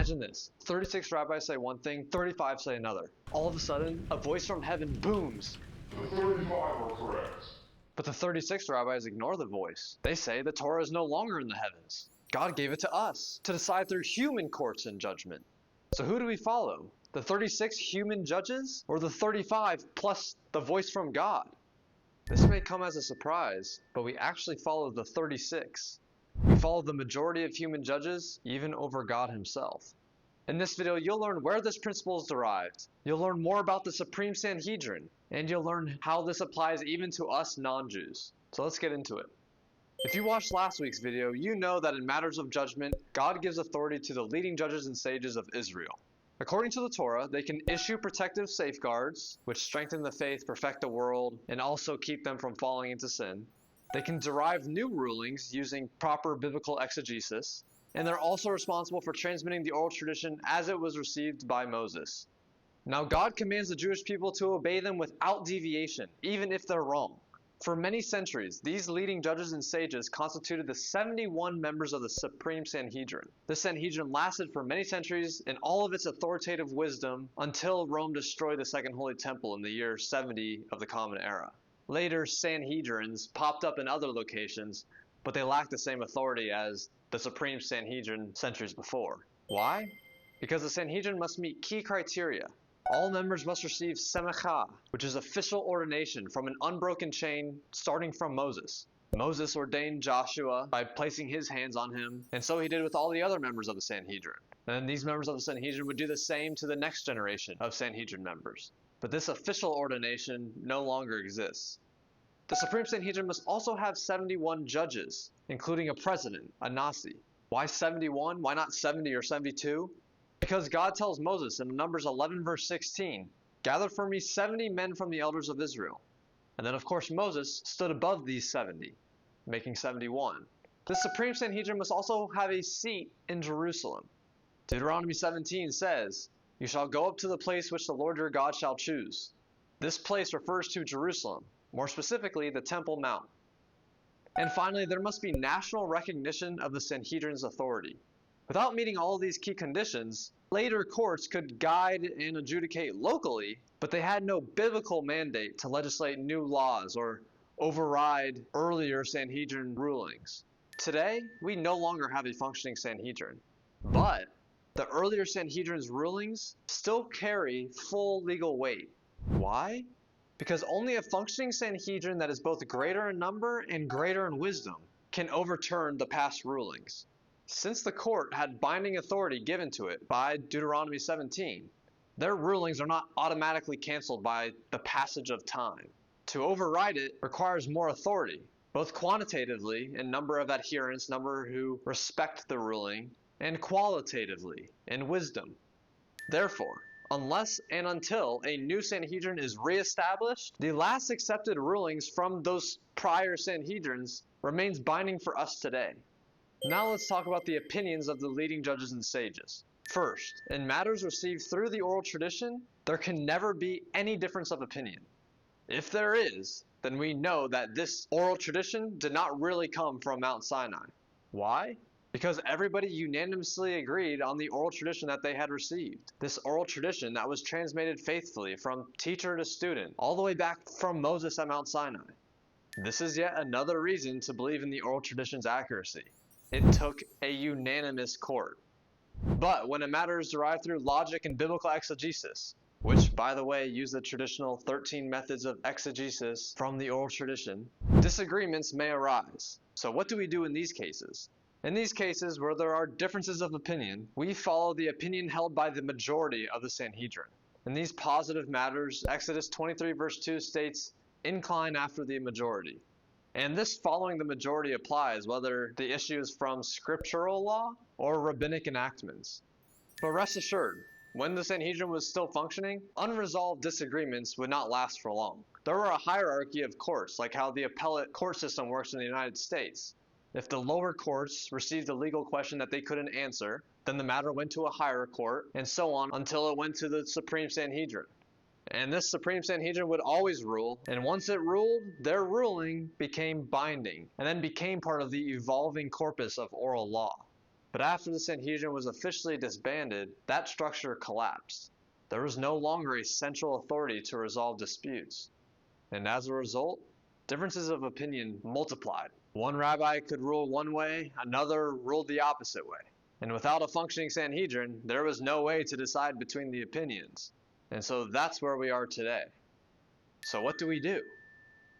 Imagine this. 36 rabbis say one thing, 35 say another. All of a sudden, a voice from heaven booms. The 35 are correct. But the 36 rabbis ignore the voice. They say the Torah is no longer in the heavens. God gave it to us to decide through human courts and judgment. So who do we follow? The 36 human judges or the 35 plus the voice from God? This may come as a surprise, but we actually follow the 36. We follow the majority of human judges, even over God himself. In this video, you'll learn where this principle is derived. You'll learn more about the Supreme Sanhedrin, and you'll learn how this applies even to us non-Jews. So let's get into it. If you watched last week's video, you know that in matters of judgment, God gives authority to the leading judges and sages of Israel. According to the Torah, they can issue protective safeguards, which strengthen the faith, perfect the world, and also keep them from falling into sin. They can derive new rulings using proper biblical exegesis, and they're also responsible for transmitting the oral tradition as it was received by Moses. Now, God commands the Jewish people to obey them without deviation, even if they're wrong. For many centuries, these leading judges and sages constituted the 71 members of the Supreme Sanhedrin. The Sanhedrin lasted for many centuries in all of its authoritative wisdom until Rome destroyed the Second Holy Temple in the year 70 of the Common Era. Later, Sanhedrins popped up in other locations, but they lacked the same authority as the Supreme Sanhedrin centuries before. Why? Because the Sanhedrin must meet key criteria. All members must receive semicha, which is official ordination from an unbroken chain starting from Moses. Moses ordained Joshua by placing his hands on him, and so he did with all the other members of the Sanhedrin. And these members of the Sanhedrin would do the same to the next generation of Sanhedrin members. But this official ordination no longer exists. The Supreme Sanhedrin must also have 71 judges, including a president, a Nasi. Why 71? Why not 70 or 72? Because God tells Moses in Numbers 11 verse 16, "Gather for me 70 men from the elders of Israel." And then of course Moses stood above these 70, making 71. The Supreme Sanhedrin must also have a seat in Jerusalem. Deuteronomy 17 says, "You shall go up to the place which the Lord your God shall choose." This place refers to Jerusalem, more specifically the Temple Mount. And finally, there must be national recognition of the Sanhedrin's authority. Without meeting all of these key conditions, later courts could guide and adjudicate locally, but they had no biblical mandate to legislate new laws or override earlier Sanhedrin rulings. Today, we no longer have a functioning Sanhedrin, but the earlier Sanhedrin's rulings still carry full legal weight. Why? Because only a functioning Sanhedrin that is both greater in number and greater in wisdom can overturn the past rulings. Since the court had binding authority given to it by Deuteronomy 17, their rulings are not automatically canceled by the passage of time. To override it requires more authority, both quantitatively in number of adherents, number who respect the ruling, and qualitatively in wisdom. Therefore, unless and until a new Sanhedrin is reestablished, the last accepted rulings from those prior Sanhedrins remains binding for us today. Now let's talk about the opinions of the leading judges and sages. First, in matters received through the oral tradition, there can never be any difference of opinion. If there is, then we know that this oral tradition did not really come from Mount Sinai. Why? Because everybody unanimously agreed on the oral tradition that they had received. This oral tradition that was transmitted faithfully from teacher to student, all the way back from Moses at Mount Sinai. This is yet another reason to believe in the oral tradition's accuracy. It took a unanimous court. But when a matter is derived through logic and biblical exegesis, which, by the way, use the traditional 13 methods of exegesis from the oral tradition, disagreements may arise. So what do we do in these cases? In these cases where there are differences of opinion, we follow the opinion held by the majority of the Sanhedrin. In these positive matters, Exodus 23 verse 2 states, "Incline after the majority." And this following the majority applies whether the issue is from scriptural law or rabbinic enactments. But rest assured, when the Sanhedrin was still functioning, unresolved disagreements would not last for long. There were a hierarchy of courts, like how the appellate court system works in the United States. If the lower courts received a legal question that they couldn't answer, then the matter went to a higher court, and so on until it went to the Supreme Sanhedrin. And this Supreme Sanhedrin would always rule, and once it ruled, their ruling became binding, and then became part of the evolving corpus of oral law. But But after the Sanhedrin was officially disbanded, that structure collapsed. There was no longer a central authority to resolve disputes. And as a result, differences of opinion multiplied. One rabbi could rule one way, another ruled the opposite way. And without a functioning Sanhedrin, there was no way to decide between the opinions. And so that's where we are today. So what do?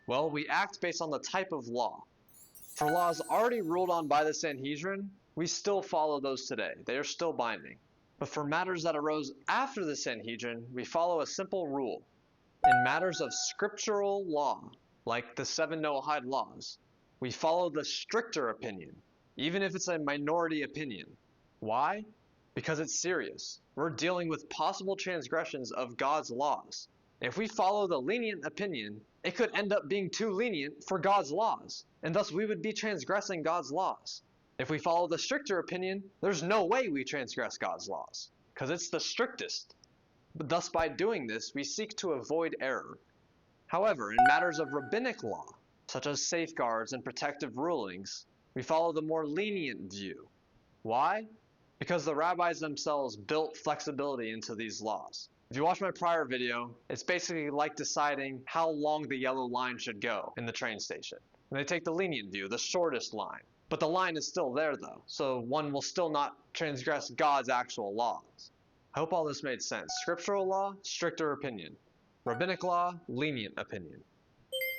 Well, we act based on the type of law. For laws already ruled on by the Sanhedrin, we still follow those today. They are still binding. But for matters that arose after the Sanhedrin, we follow a simple rule. In matters of scriptural law, like the 7 Noahide laws, we follow the stricter opinion, even if it's a minority opinion. Why? Because it's serious. We're dealing with possible transgressions of God's laws. If we follow the lenient opinion, it could end up being too lenient for God's laws, and thus we would be transgressing God's laws. If we follow the stricter opinion, there's no way we transgress God's laws, because it's the strictest. But thus by doing this, we seek to avoid error. However, in matters of rabbinic law, such as safeguards and protective rulings, we follow the more lenient view. Why? Because the rabbis themselves built flexibility into these laws. If you watch my prior video, it's basically like deciding how long the yellow line should go in the train station. And they take the lenient view, the shortest line. But the line is still there though, so one will still not transgress God's actual laws. I hope all this made sense. Scriptural law, stricter opinion. Rabbinic law, lenient opinion.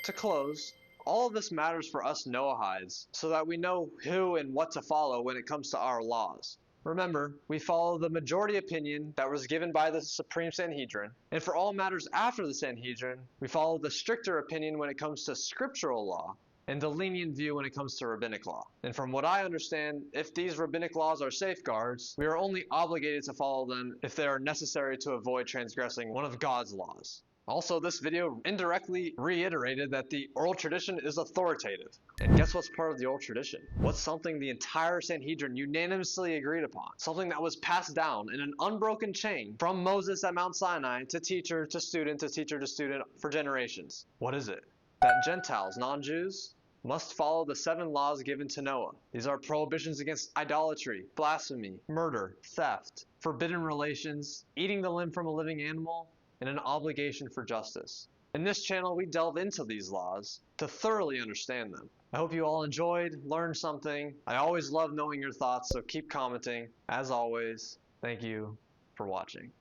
To close, all of this matters for us Noahides so that we know who and what to follow when it comes to our laws. Remember, we follow the majority opinion that was given by the Supreme Sanhedrin, and for all matters after the Sanhedrin, we follow the stricter opinion when it comes to scriptural law, and the lenient view when it comes to rabbinic law. And from what I understand, if these rabbinic laws are safeguards, we are only obligated to follow them if they are necessary to avoid transgressing one of God's laws. Also, this video indirectly reiterated that the oral tradition is authoritative. And guess what's part of the oral tradition? What's something the entire Sanhedrin unanimously agreed upon? Something that was passed down in an unbroken chain from Moses at Mount Sinai to teacher to student to teacher to student for generations. What is it? That Gentiles, non-Jews, must follow the 7 laws given to Noah. These are prohibitions against idolatry, blasphemy, murder, theft, forbidden relations, eating the limb from a living animal, and an obligation for justice. In this channel, we delve into these laws to thoroughly understand them. I hope you all enjoyed, learned something. I always love knowing your thoughts, so keep commenting. As always, thank you for watching.